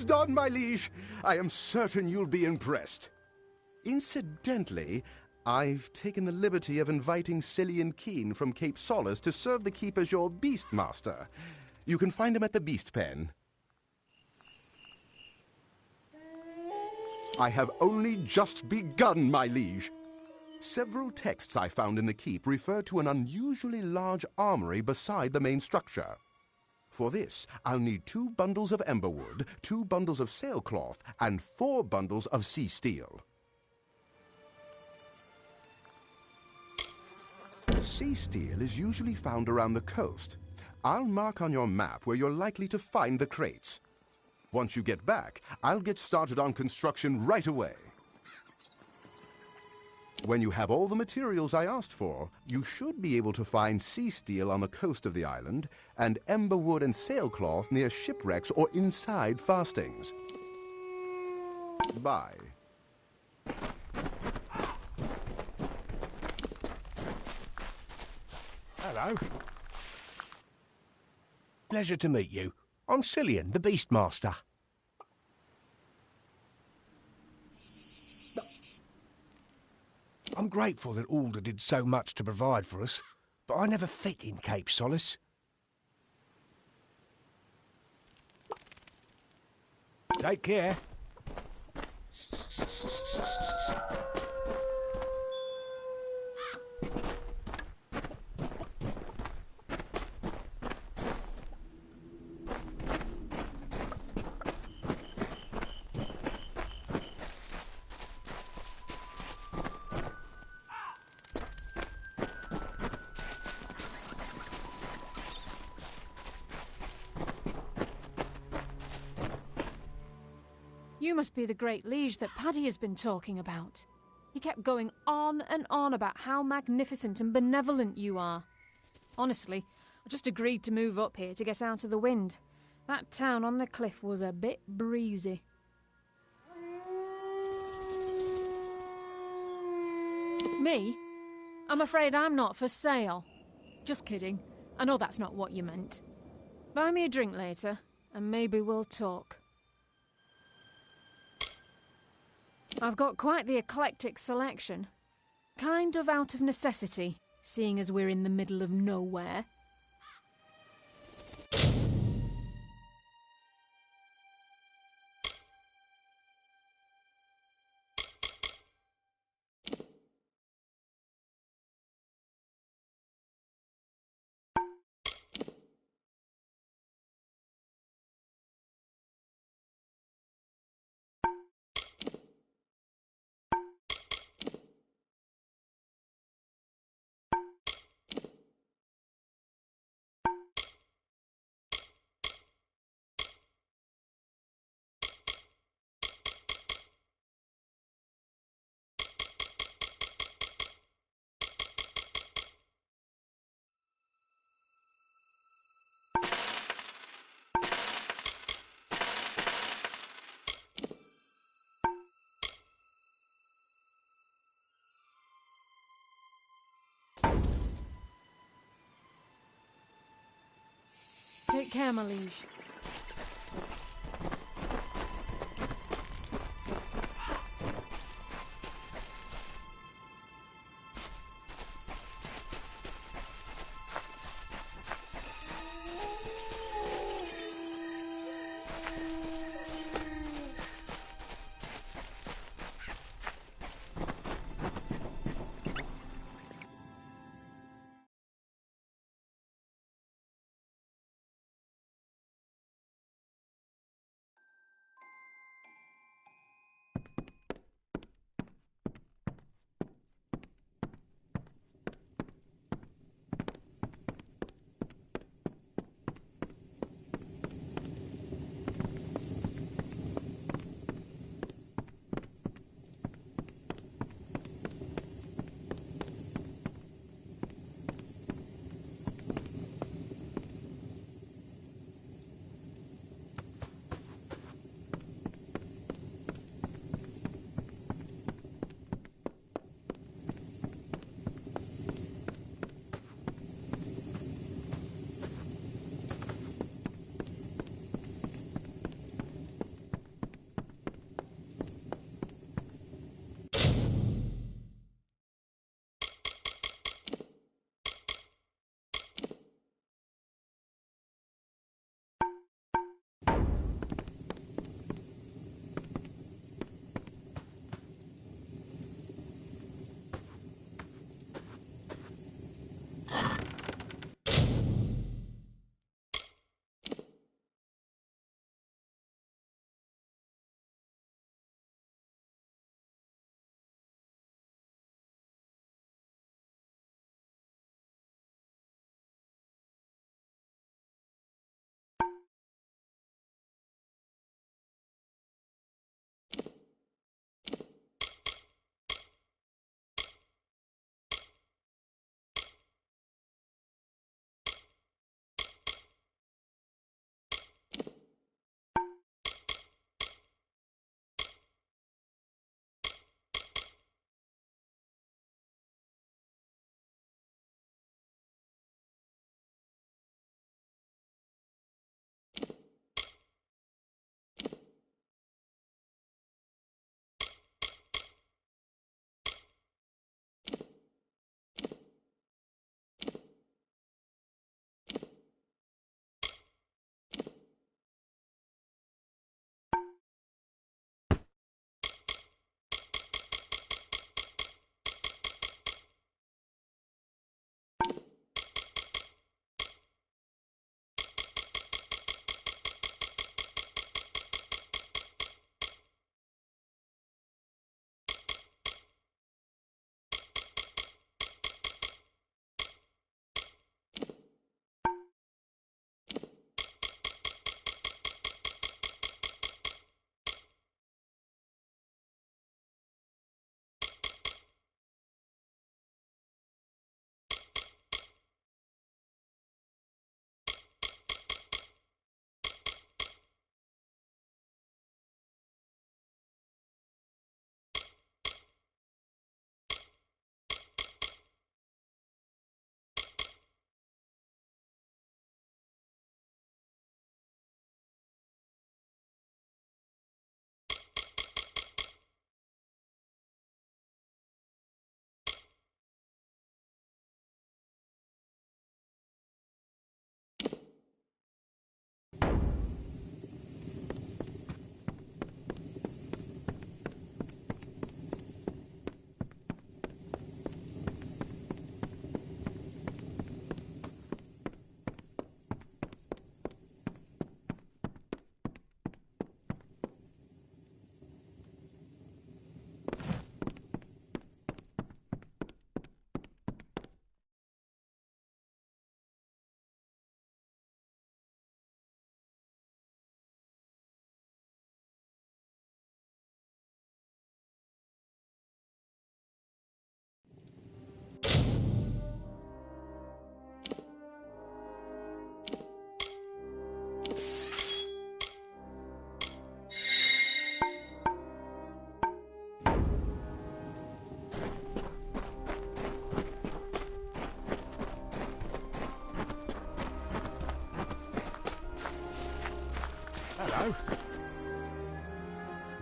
done, my liege. I am certain you'll be impressed. Incidentally, I've taken the liberty of inviting Cillian Keen from Cape Solace to serve the keep as your beastmaster. You can find him at the Beast Pen. I have only just begun, my liege. Several texts I found in the keep refer to an unusually large armory beside the main structure. For this, I'll need 2 bundles of emberwood, 2 bundles of sailcloth, and 4 bundles of sea steel. Sea steel is usually found around the coast. I'll mark on your map where you're likely to find the crates. Once you get back, I'll get started on construction right away. When you have all the materials I asked for, you should be able to find sea steel on the coast of the island and emberwood and sailcloth near shipwrecks or inside fastings. Bye. Hello. Pleasure to meet you. I'm Cillian, the Beastmaster. I'm grateful that Alder did so much to provide for us, but I never fit in Cape Solace. Take care. You must be the great liege that Paddy has been talking about. He kept going on and on about how magnificent and benevolent you are. Honestly, I just agreed to move up here to get out of the wind. That town on the cliff was a bit breezy. Me? I'm afraid I'm not for sale. Just kidding. I know that's not what you meant. Buy me a drink later, and maybe we'll talk. I've got quite the eclectic selection. Kind of out of necessity, seeing as we're in the middle of nowhere. Take care, my liege.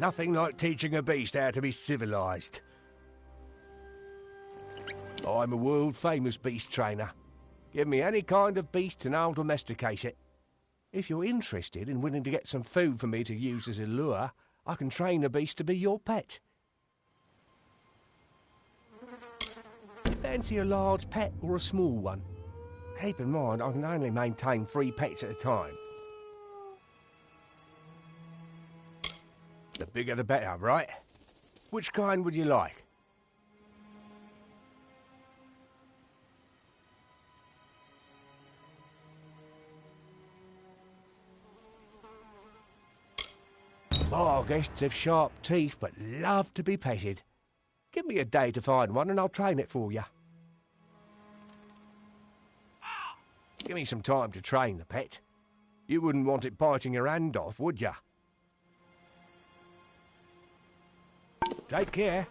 Nothing like teaching a beast how to be civilised. I'm a world-famous beast trainer. Give me any kind of beast and I'll domesticate it. If you're interested in willing to get some food for me to use as a lure, I can train a beast to be your pet. Fancy a large pet or a small one? Keep in mind, I can only maintain 3 pets at a time. The bigger the better, right? Which kind would you like? Bar guests have sharp teeth but love to be petted. Give me a day to find one and I'll train it for you. Give me some time to train the pet. You wouldn't want it biting your hand off, would you? Take care.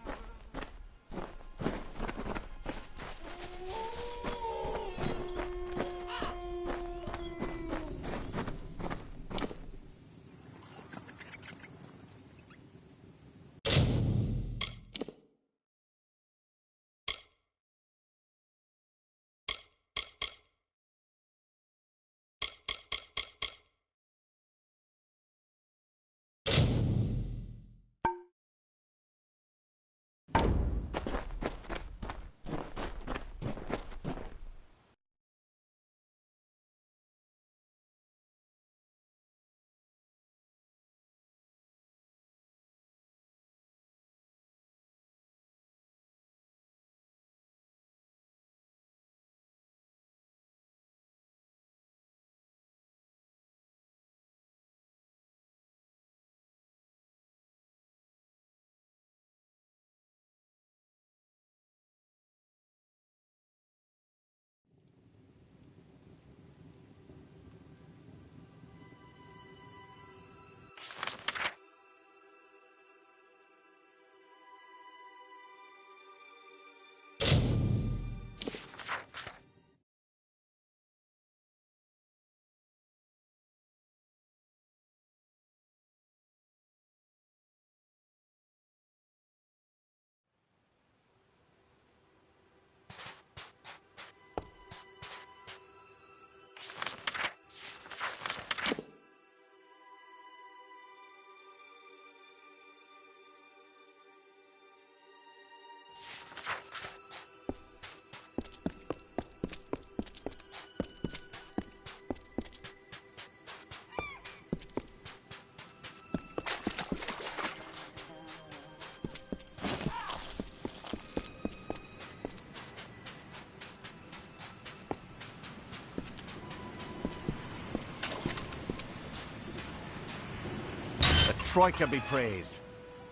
Troika be praised.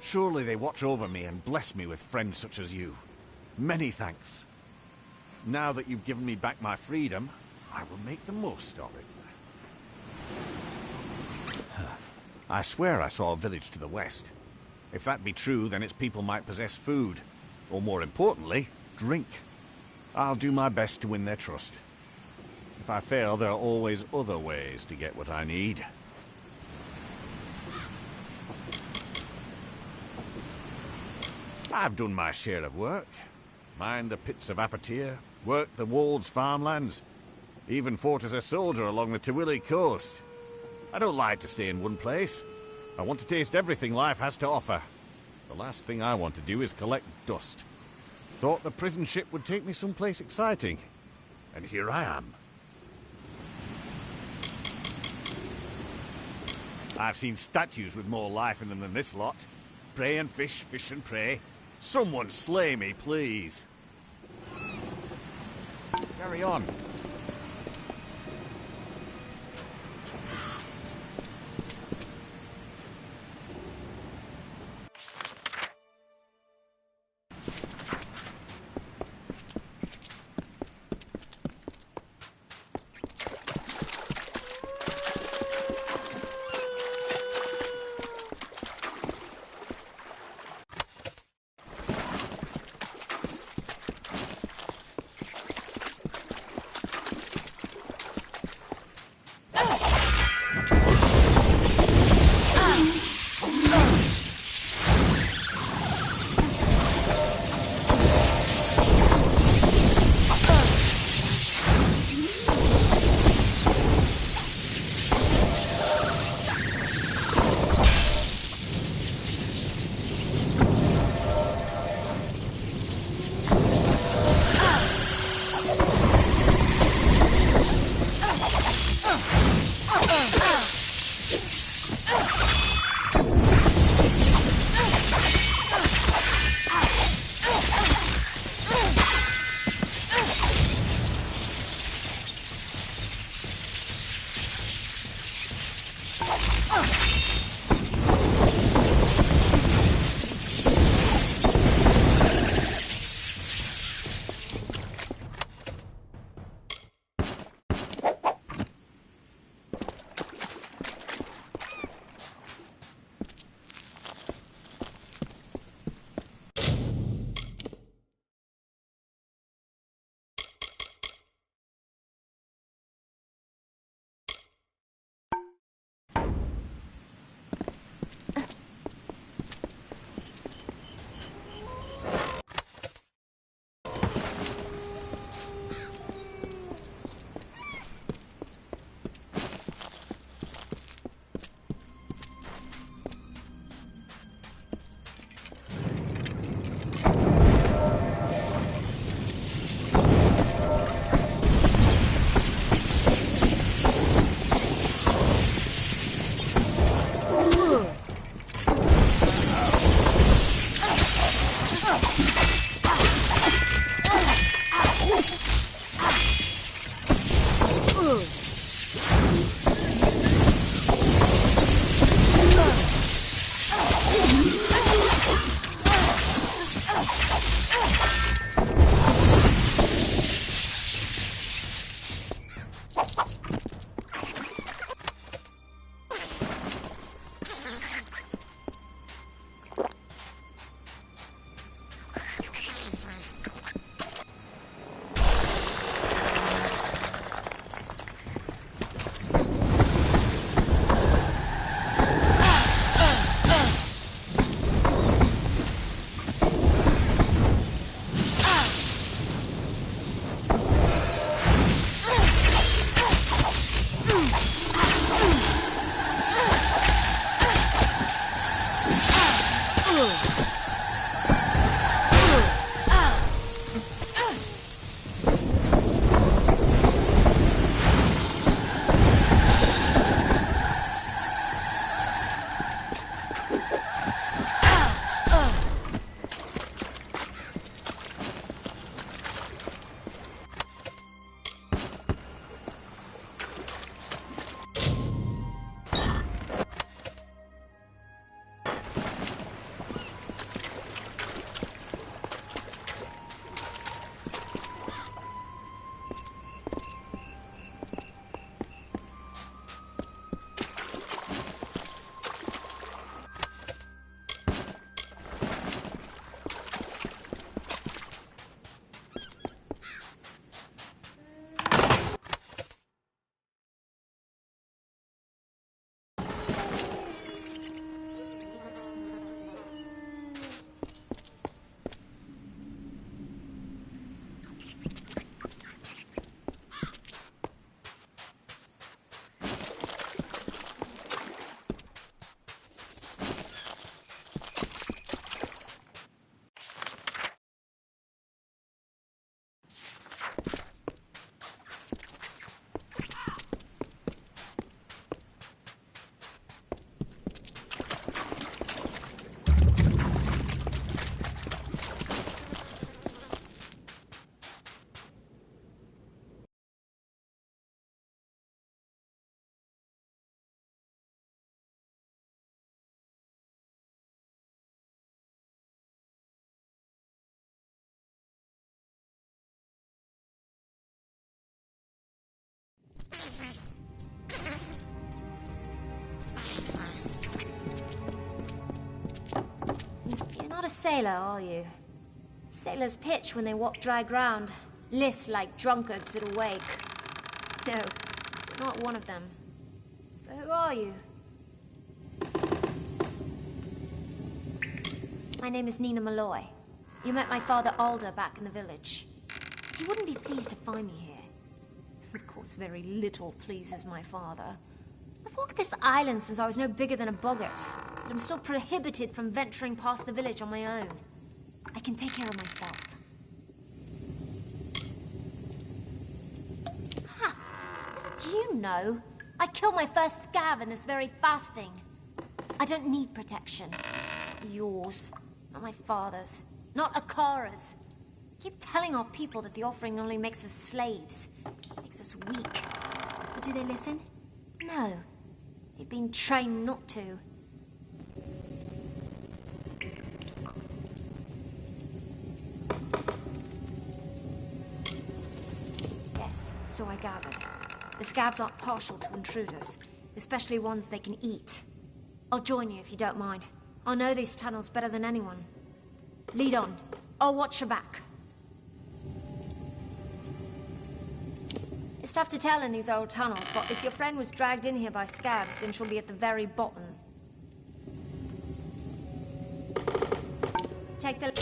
Surely they watch over me and bless me with friends such as you. Many thanks. Now that you've given me back my freedom, I will make the most of it. I swear I saw a village to the west. If that be true, then its people might possess food. Or more importantly, drink. I'll do my best to win their trust. If I fail, there are always other ways to get what I need. I've done my share of work. Mined the pits of Apatir, worked the Wolds' farmlands, even fought as a soldier along the Tawili coast. I don't like to stay in one place. I want to taste everything life has to offer. The last thing I want to do is collect dust. Thought the prison ship would take me someplace exciting. And here I am. I've seen statues with more life in them than this lot. Prey and fish, fish and prey. Someone slay me, please. Carry on. sailor, are you? Sailors pitch when they walk dry ground, list like drunkards at a wake. No, you're not one of them. So who are you? My name is Nina Malloy. You met my father Alder back in the village. You wouldn't be pleased to find me here. Of course, very little pleases my father. I've walked this island since I was no bigger than a boggart, but I'm still prohibited from venturing past the village on my own. I can take care of myself. Ha! What did you know? I killed my first scav in this very fasting. I don't need protection. Not yours. Not my father's. Not Akara's. Keep telling our people that the offering only makes us slaves. Makes us weak. But do they listen? No. They've been trained not to. Yes, so I gathered. The scavs aren't partial to intruders, especially ones they can eat. I'll join you if you don't mind. I'll know these tunnels better than anyone. Lead on. I'll watch your back. It's tough to tell in these old tunnels, but if your friend was dragged in here by scavs, then she'll be at the very bottom. Take the...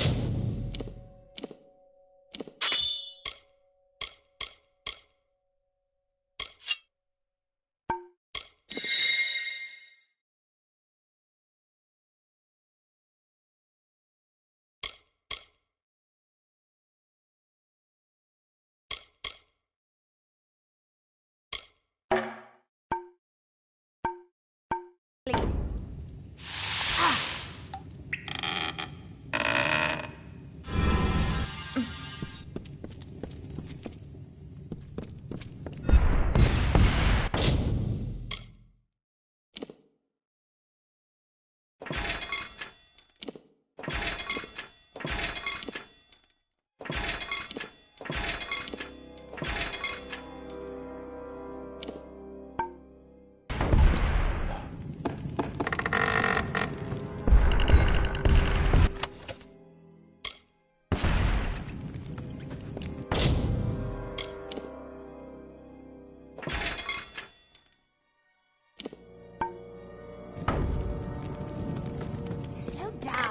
Slow down.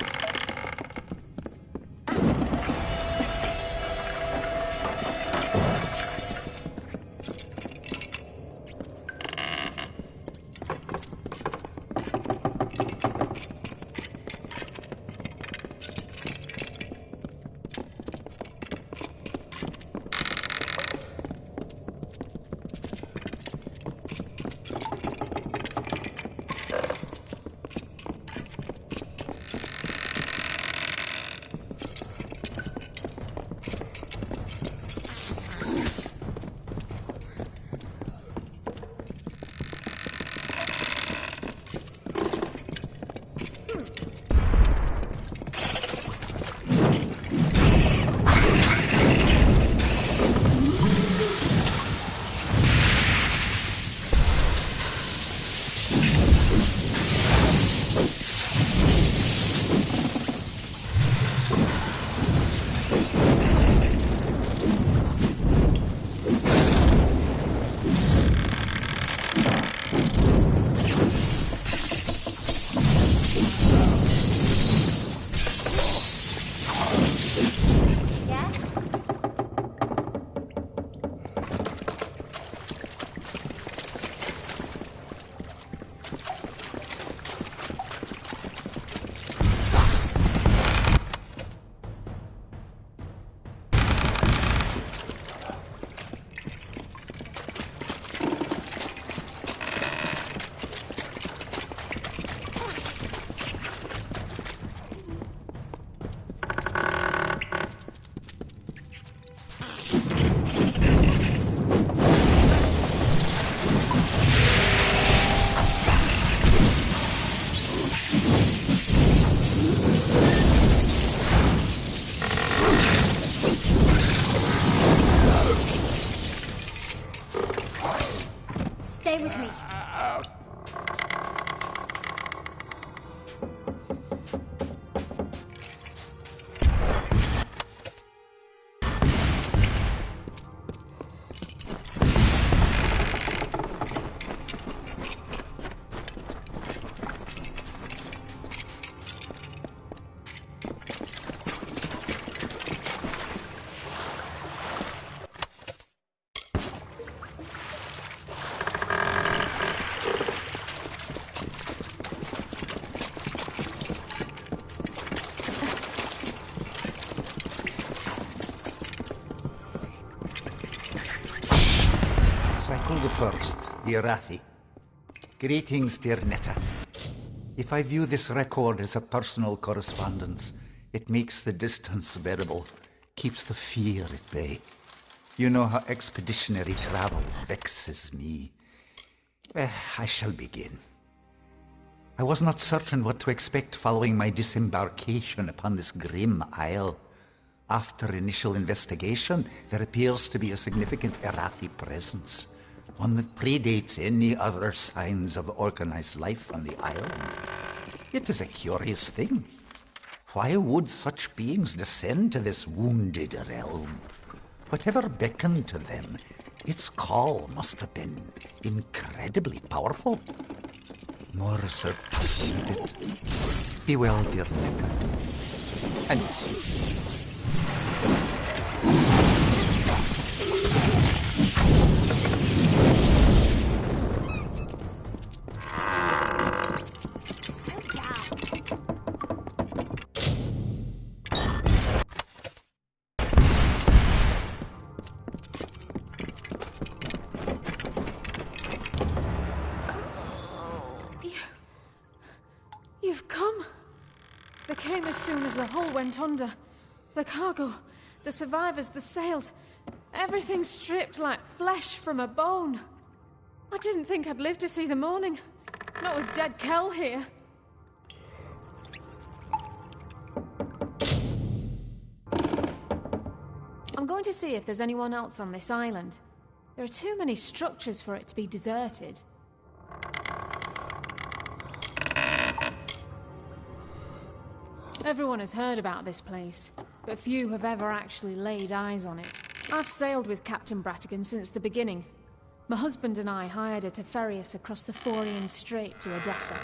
Stay with me. Cycle the first, the Arathi. Greetings, dear Netta. If I view this record as a personal correspondence, it makes the distance bearable, keeps the fear at bay. You know how expeditionary travel vexes me. I shall begin. I was not certain what to expect following my disembarkation upon this grim isle. After initial investigation, there appears to be a significant Arathi presence, one that predates any other signs of organized life on the island. It is a curious thing. Why would such beings descend to this wounded realm? Whatever beckoned to them, its call must have been incredibly powerful. More research is needed. Be well, dear Netta. And see. You've come. They came as soon as the hull went under. The cargo, the survivors, the sails, everything stripped like flesh from a bone. I didn't think I'd live to see the morning. Not with dead Kel here. I'm going to see if there's anyone else on this island. There are too many structures for it to be deserted. Everyone has heard about this place, but few have ever actually laid eyes on it. I've sailed with Captain Bratigan since the beginning. My husband and I hired her to ferry us across the Forian Strait to Odessa.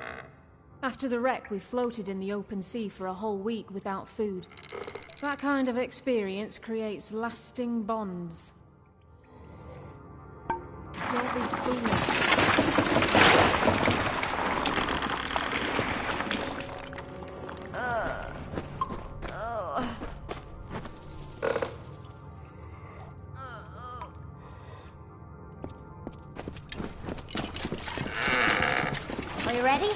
After the wreck, we floated in the open sea for a whole week without food. That kind of experience creates lasting bonds. Don't be foolish. Are you ready?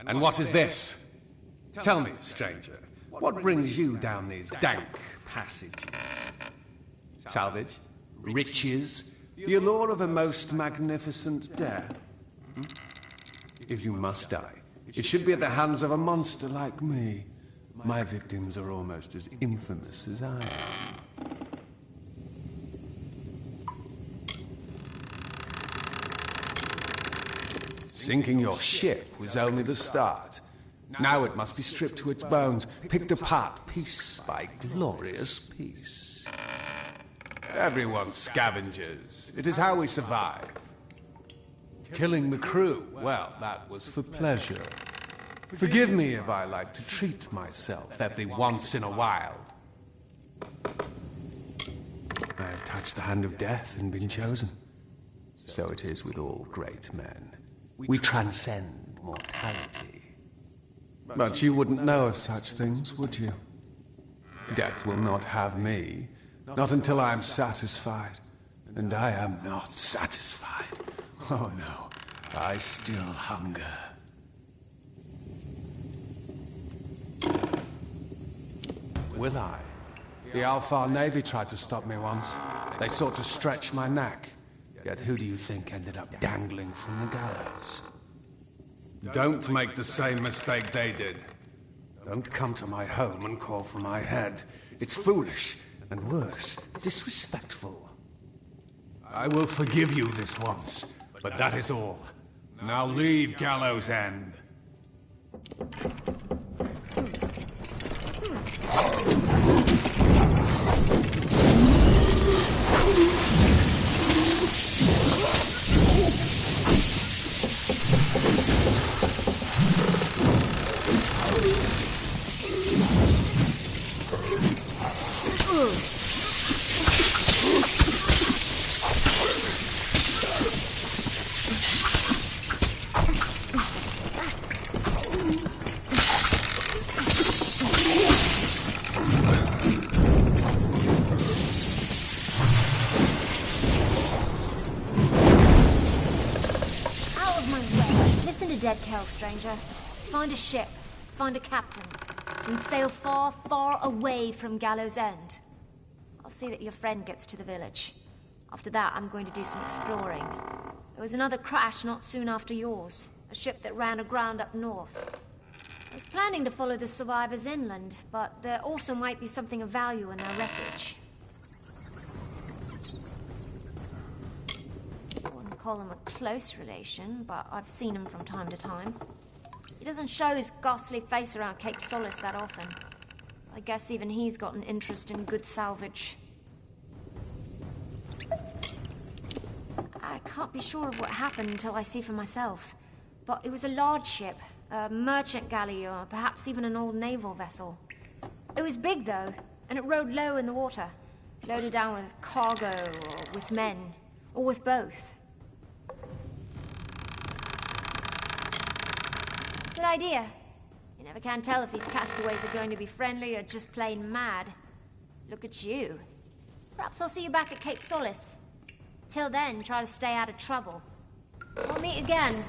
And what is this? Tell me, stranger, what brings you down these dank passages? Salvage? Riches? The allure of a most magnificent death? If you must die, it should be at the hands of a monster like me. My victims are almost as infamous as I am. Sinking your ship was only the start. Now it must be stripped to its bones, picked apart piece by glorious piece. Everyone's scavengers. It is how we survive. Killing the crew, well, that was for pleasure. Forgive me if I like to treat myself every once in a while. I have touched the hand of death and been chosen. So it is with all great men. We transcend mortality. But you wouldn't know of such things, would you? Death will not have me, not until I am satisfied. And I am not satisfied. Oh no, I still hunger. Will I? The Alpha Navy tried to stop me once. They sought to stretch my neck. Yet who do you think ended up dangling from the gallows? Don't make the same mistake they did. Don't come to my home and call for my head. It's foolish, and worse, disrespectful. I will forgive you this once, but that is all. Now leave Gallows End. Dead tale, stranger. Find a ship, find a captain, and sail far, far away from Gallows End. I'll see that your friend gets to the village. After that, I'm going to do some exploring. There was another crash not soon after yours, a ship that ran aground up north. I was planning to follow the survivors inland, but there also might be something of value in their wreckage. Call him a close relation, but I've seen him from time to time. He doesn't show his ghastly face around Cape Solace that often. I guess even he's got an interest in good salvage. I can't be sure of what happened until I see for myself, but it was a large ship, a merchant galley, or perhaps even an old naval vessel. It was big, though, and it rode low in the water, loaded down with cargo, or with men, or with both. Good idea. You never can tell if these castaways are going to be friendly or just plain mad. Look at you. Perhaps I'll see you back at Cape Solace. Till then, try to stay out of trouble. We'll meet again.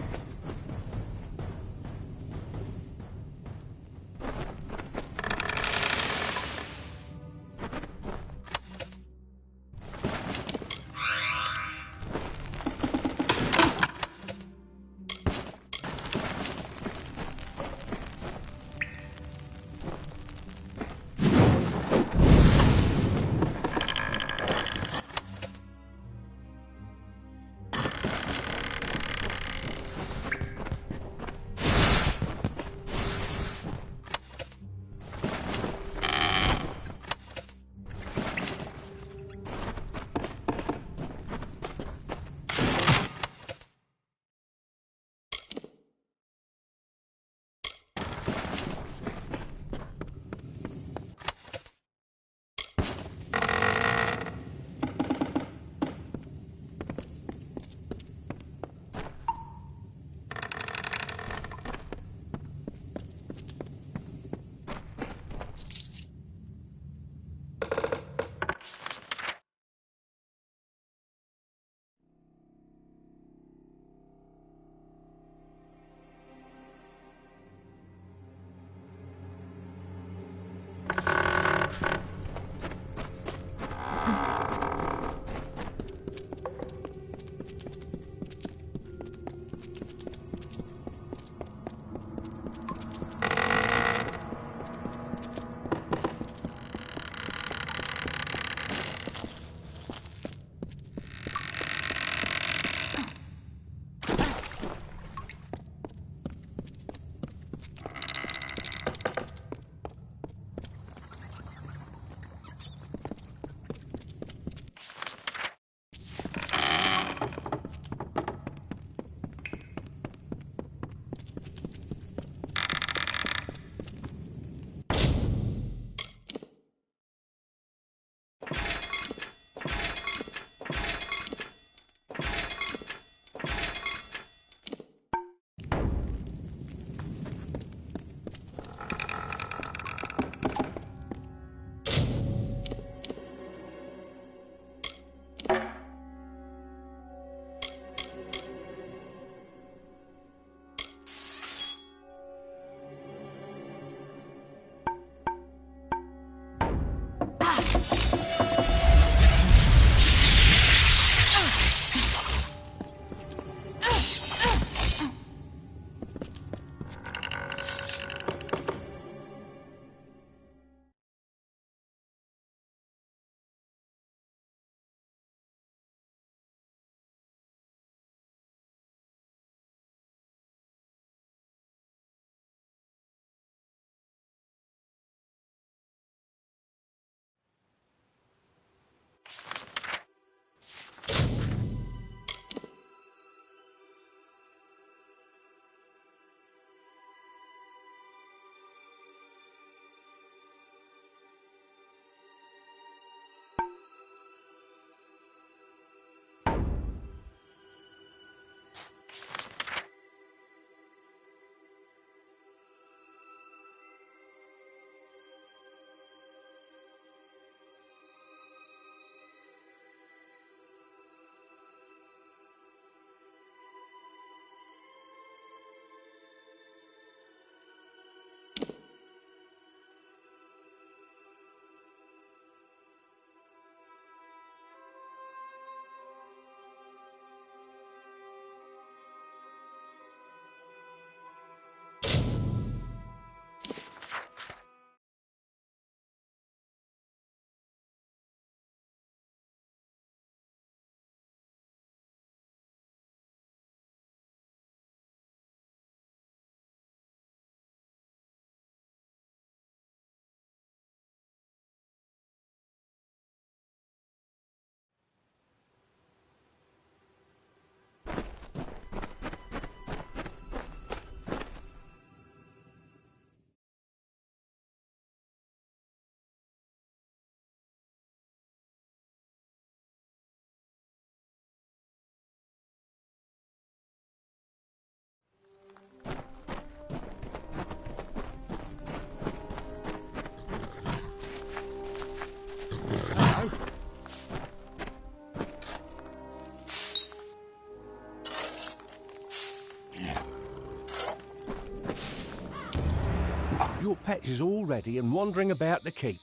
Your pet is all ready and wandering about the keep.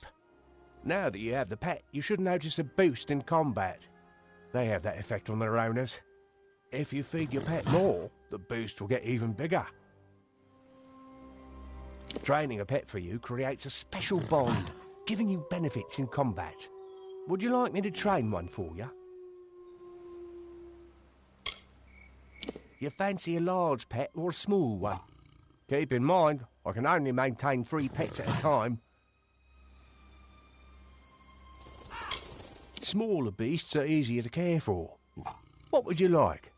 Now that you have the pet, you should notice a boost in combat. They have that effect on their owners. If you feed your pet more, the boost will get even bigger. Training a pet for you creates a special bond, giving you benefits in combat. Would you like me to train one for you? Do you fancy a large pet or a small one? Keep in mind, I can only maintain 3 pets at a time. Smaller beasts are easier to care for. What would you like?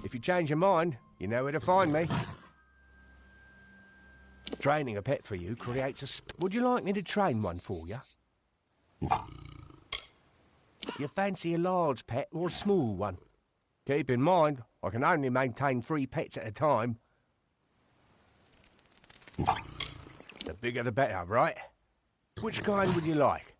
If you change your mind, you know where to find me. Training a pet for you creates a... Would you like me to train one for you? You fancy a large pet or a small one? Keep in mind, I can only maintain 3 pets at a time. The bigger the better, right? Which kind would you like?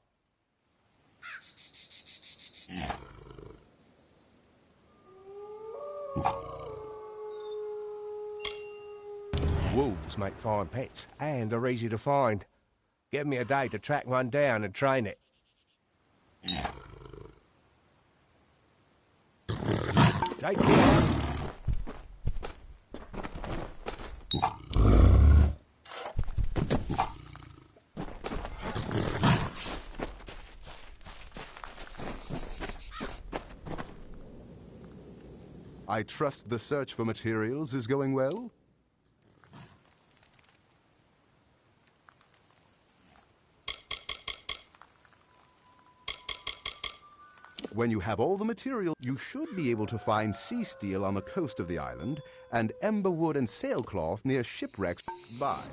Wolves make fine pets and are easy to find. Give me a day to track one down and train it. Take care. I trust the search for materials is going well? When you have all the material, you should be able to find sea steel on the coast of the island and ember wood and sailcloth near shipwrecks. Bye.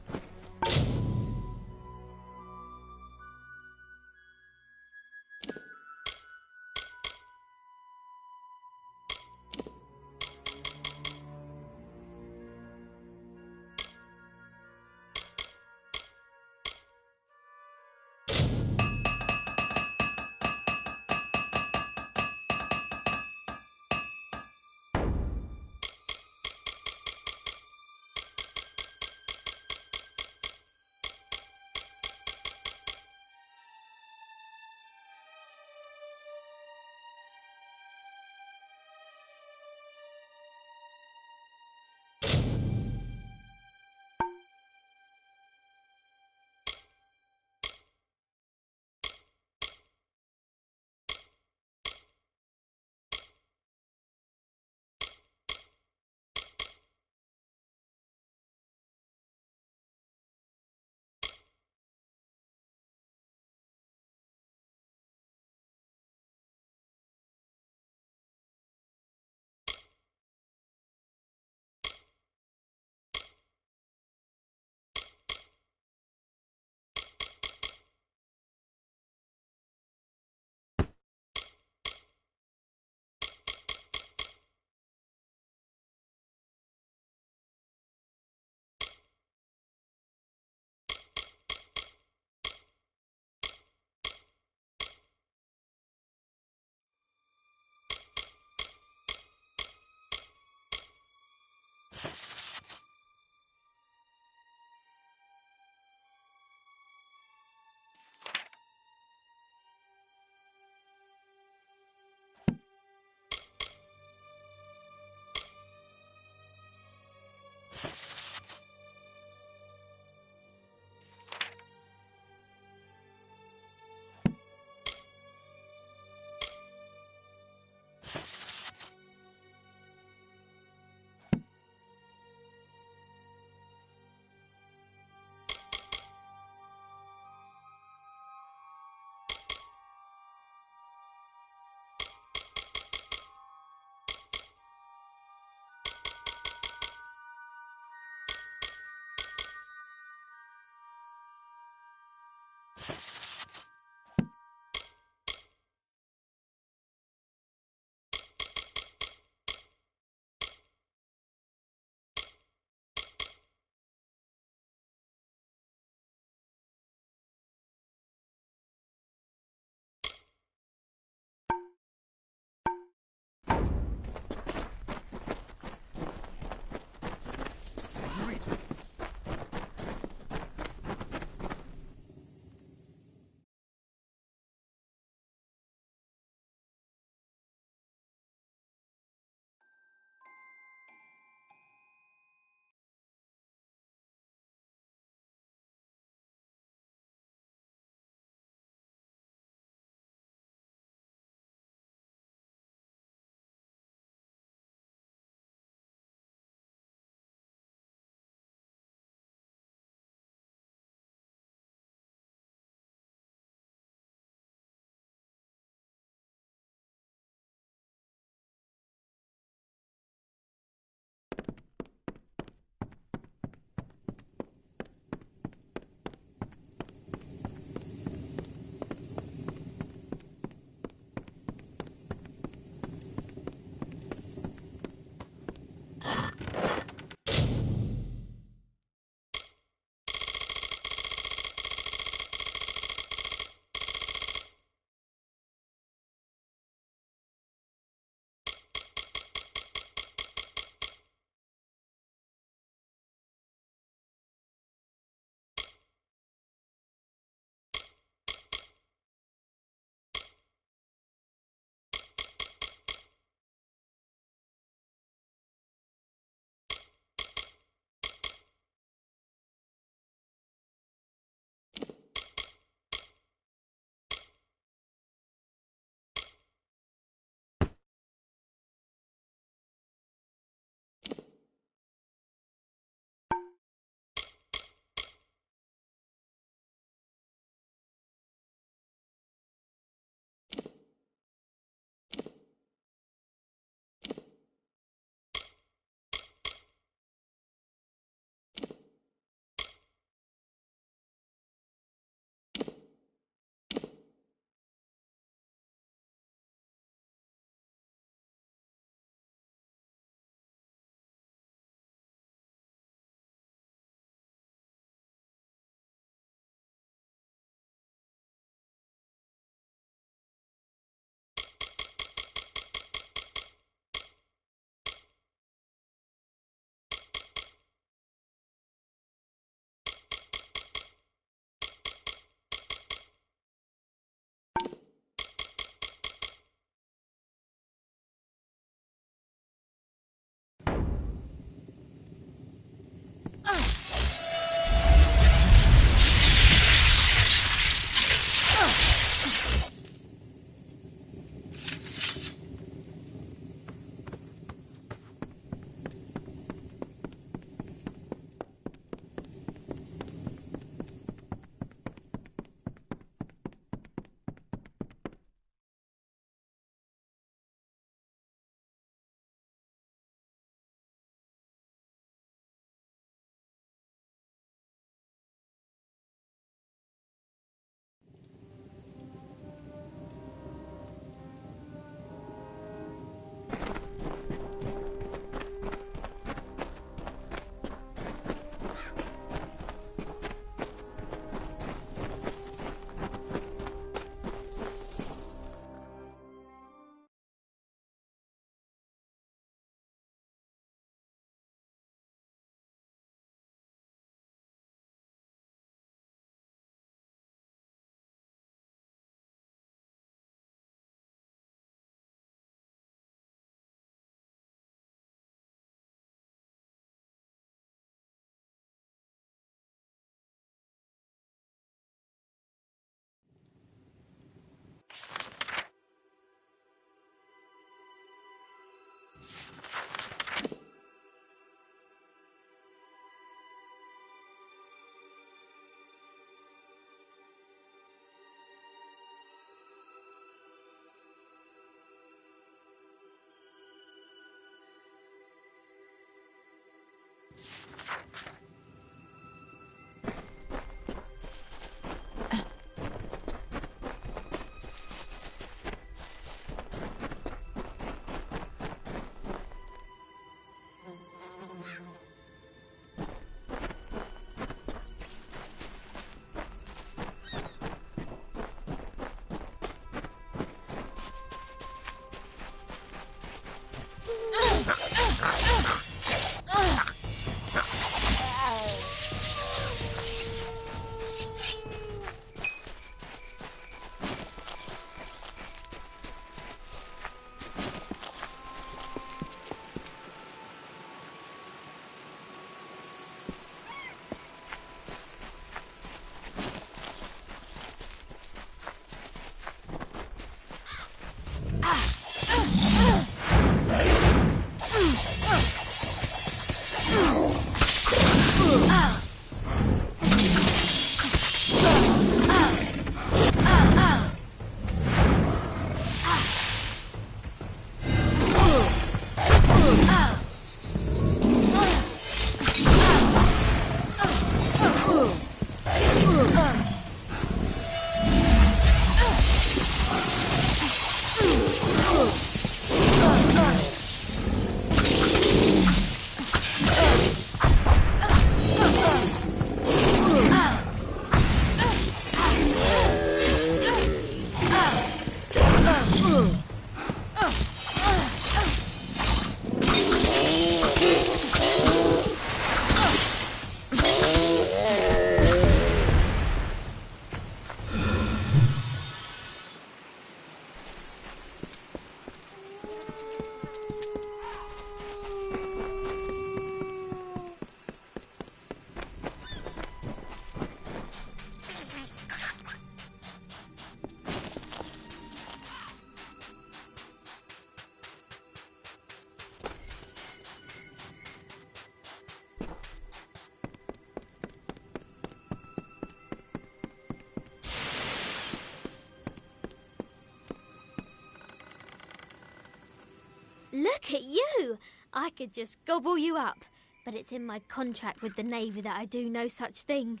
Look at you! I could just gobble you up, but it's in my contract with the Navy that I do no such thing.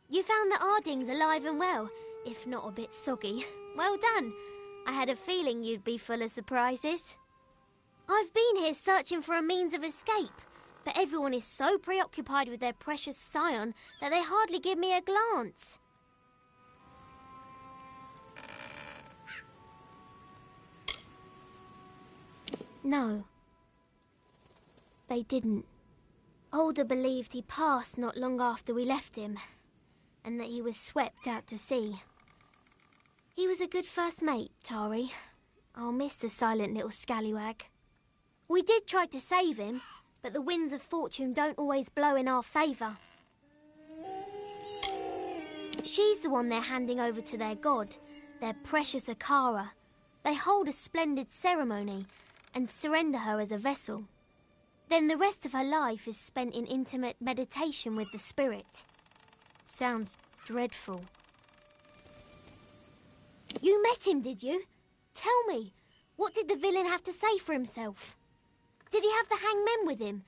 You found the Ardings alive and well, if not a bit soggy. Well done. I had a feeling you'd be full of surprises. I've been here searching for a means of escape, but everyone is so preoccupied with their precious scion that they hardly give me a glance. No. They didn't. Alder believed he passed not long after we left him, and that he was swept out to sea. He was a good first mate, Tari. I'll miss the silent little scallywag. We did try to save him, but the winds of fortune don't always blow in our favour. She's the one they're handing over to their god, their precious Akara. They hold a splendid ceremony and surrender her as a vessel. Then the rest of her life is spent in intimate meditation with the spirit. Sounds dreadful. You met him, did you? Tell me, what did the villain have to say for himself? Did he have the hangmen with him?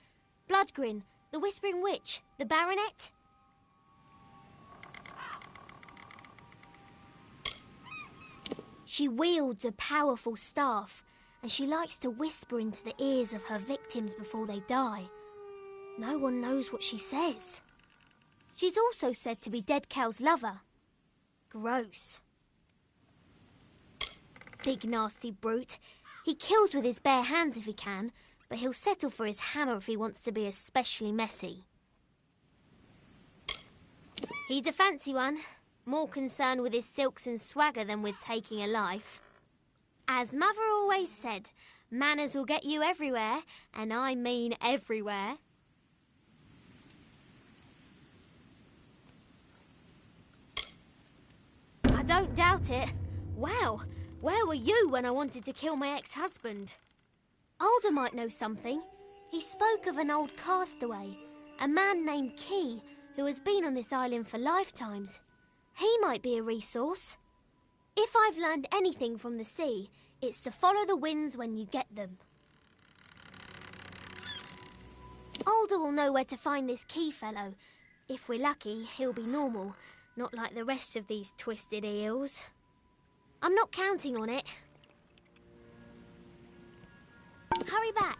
Bloodgrin, the Whispering Witch, the Baronet? She wields a powerful staff, and she likes to whisper into the ears of her victims before they die. No one knows what she says. She's also said to be Dead Cal's lover. Gross. Big nasty brute. He kills with his bare hands if he can, but he'll settle for his hammer if he wants to be especially messy. He's a fancy one, more concerned with his silks and swagger than with taking a life. As Mother always said, manners will get you everywhere, and I mean everywhere. I don't doubt it. Wow, where were you when I wanted to kill my ex-husband? Alder might know something. He spoke of an old castaway, a man named Key, who has been on this island for lifetimes. He might be a resource. If I've learned anything from the sea, it's to follow the winds when you get them. Alder will know where to find this Key fellow. If we're lucky, he'll be normal, not like the rest of these twisted eels. I'm not counting on it. Hurry back.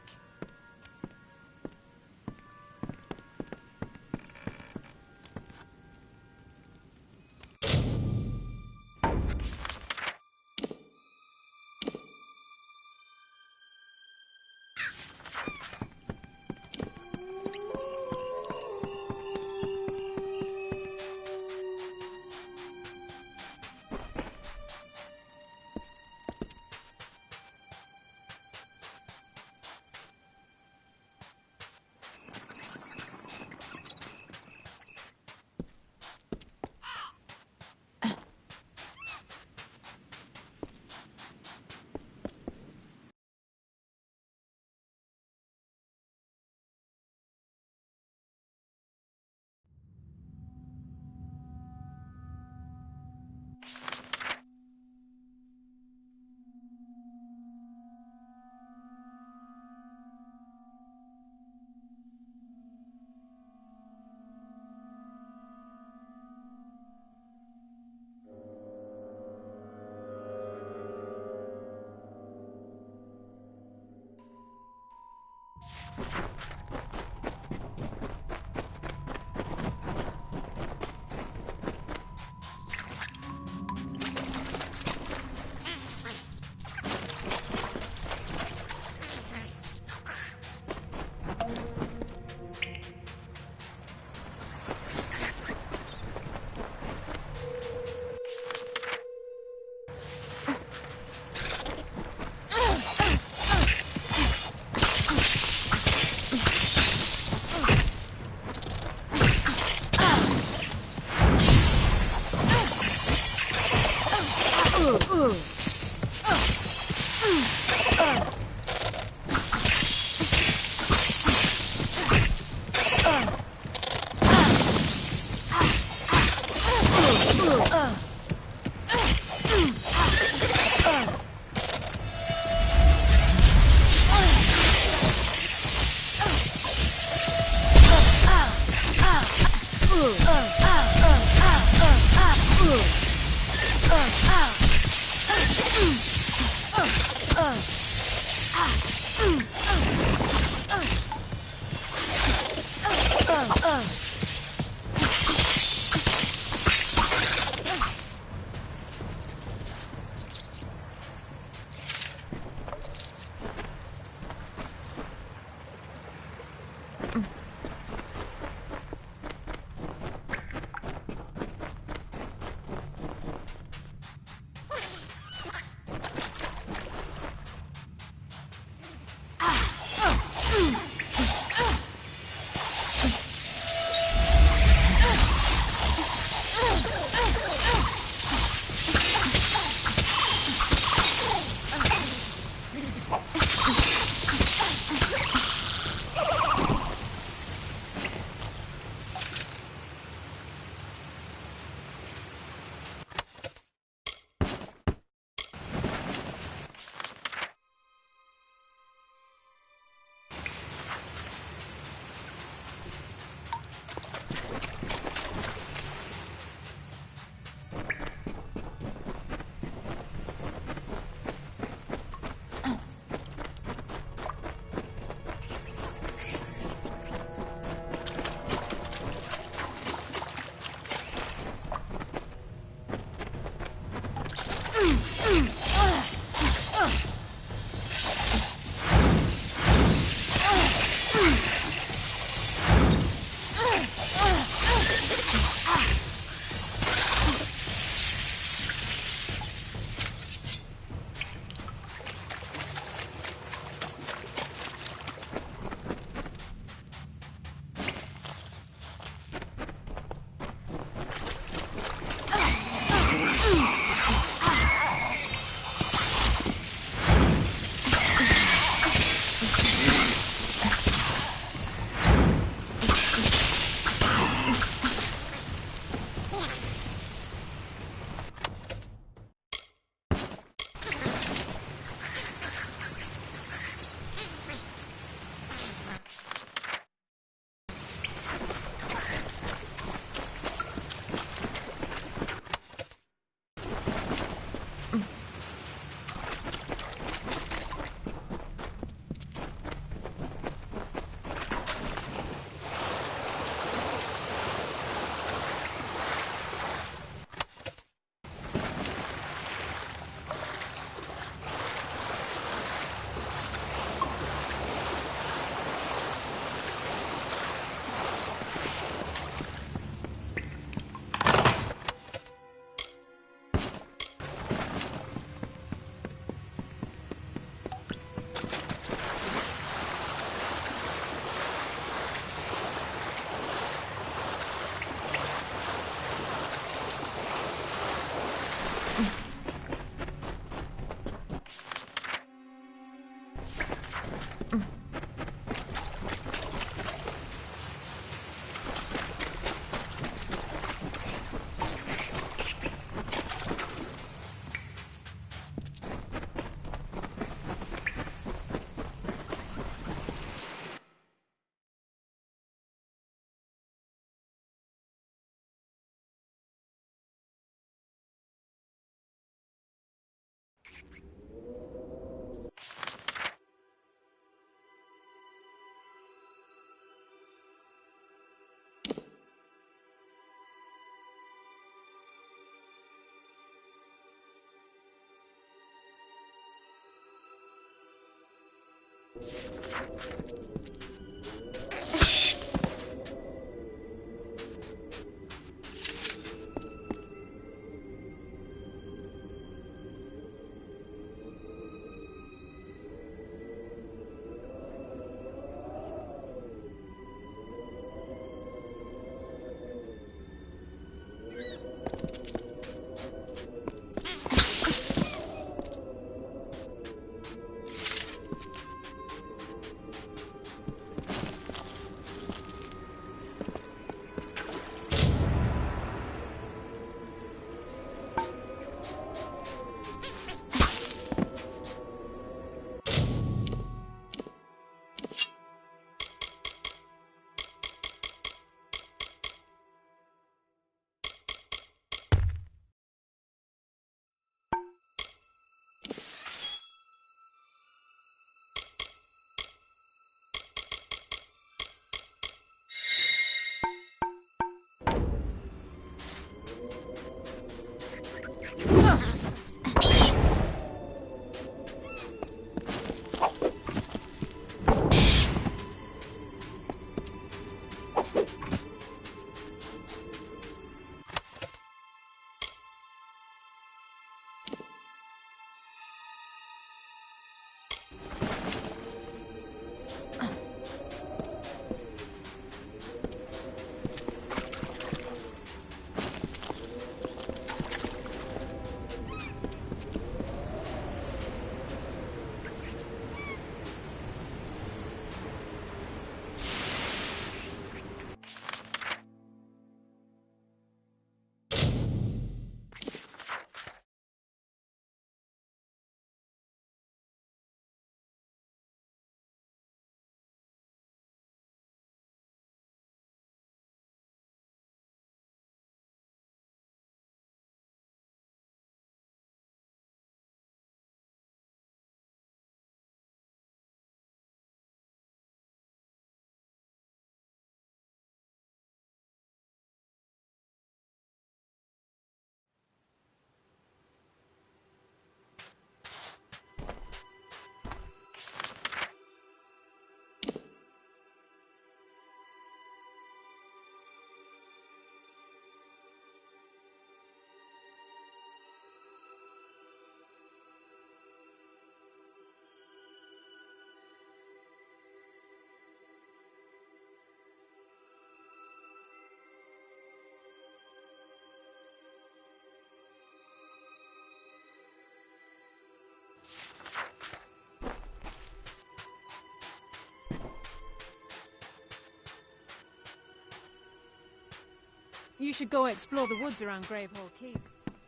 You should go explore the woods around Gravehall Keep.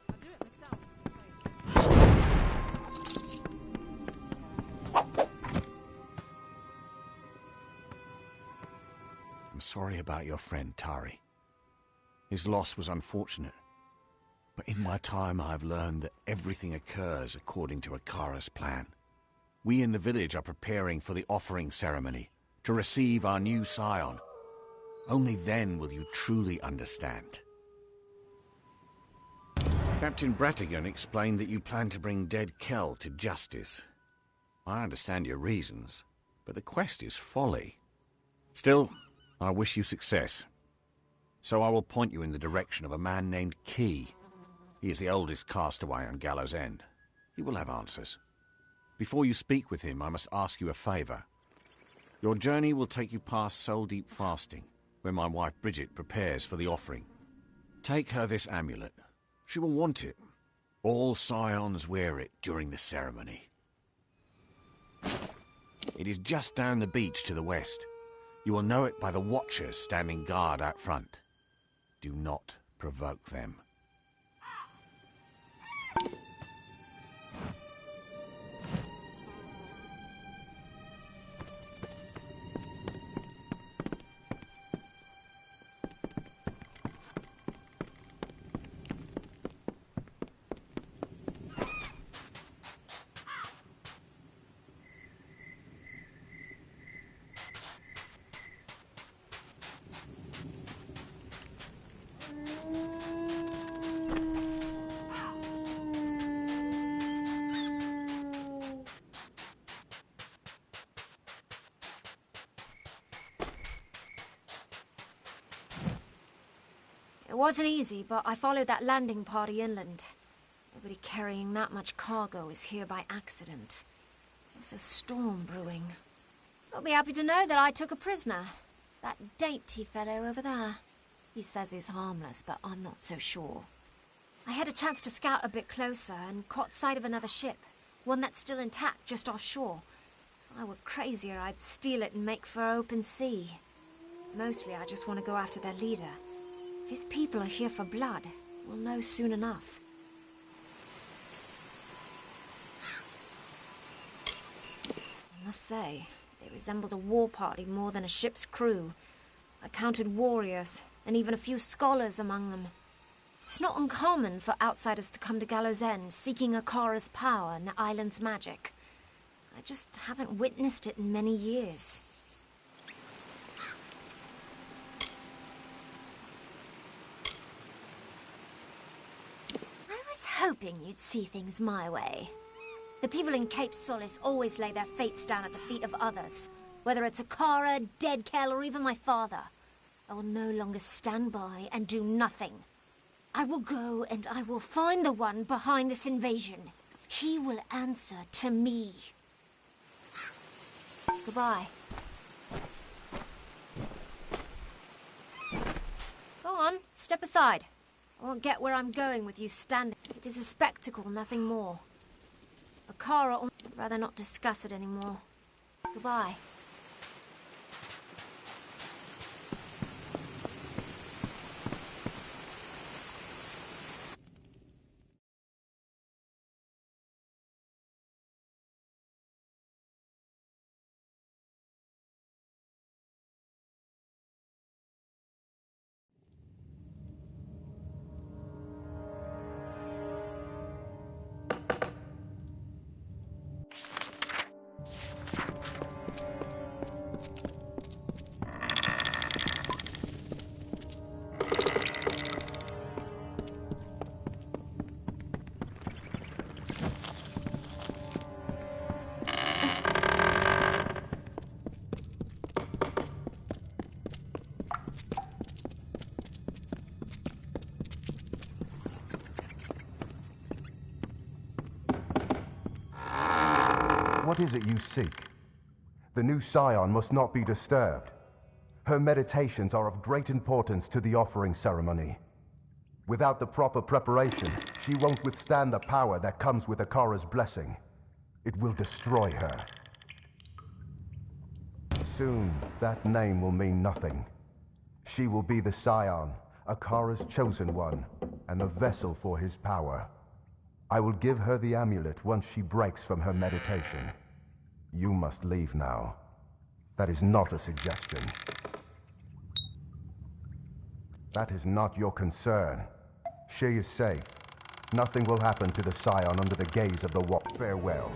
I'll do it myself. I'm sorry about your friend, Tari. His loss was unfortunate. But in my time, I've learned that everything occurs according to Akara's plan. We in the village are preparing for the offering ceremony to receive our new scion. Only then will you truly understand. Captain Bratigan explained that you plan to bring dead Kel to justice. I understand your reasons, but the quest is folly. Still, I wish you success. So I will point you in the direction of a man named Key. He is the oldest castaway on Gallows End. He will have answers. Before you speak with him, I must ask you a favor. Your journey will take you past Soul Deep Fasting, where my wife Bridget prepares for the offering. Take her this amulet. She will want it. All scions wear it during the ceremony. It is just down the beach to the west. You will know it by the watchers standing guard out front. Do not provoke them. It wasn't easy, but I followed that landing party inland. Nobody carrying that much cargo is here by accident. There's a storm brewing. You'll be happy to know that I took a prisoner. That dainty fellow over there. He says he's harmless, but I'm not so sure. I had a chance to scout a bit closer and caught sight of another ship. One that's still intact just offshore. If I were crazier, I'd steal it and make for open sea. Mostly, I just want to go after their leader. If his people are here for blood, we'll know soon enough. I must say, they resembled a war party more than a ship's crew. I counted warriors, and even a few scholars among them. It's not uncommon for outsiders to come to Gallows End, seeking Akara's power and the island's magic. I just haven't witnessed it in many years. I was hoping you'd see things my way. The people in Cape Solace always lay their fates down at the feet of others. Whether it's Akara, Dead Kel, or even my father. I will no longer stand by and do nothing. I will go and I will find the one behind this invasion. He will answer to me. Goodbye. Go on, step aside. I won't get where I'm going with you standing. It is a spectacle, nothing more. Akara, I'd rather not discuss it anymore. Goodbye. What is it you seek? The new scion must not be disturbed. Her meditations are of great importance to the offering ceremony. Without the proper preparation, she won't withstand the power that comes with Akara's blessing. It will destroy her. Soon, that name will mean nothing. She will be the scion, Akara's chosen one, and the vessel for his power. I will give her the amulet once she breaks from her meditation. You must leave now. That is not a suggestion. That is not your concern. She is safe. Nothing will happen to the Scion under the gaze of the Farewell.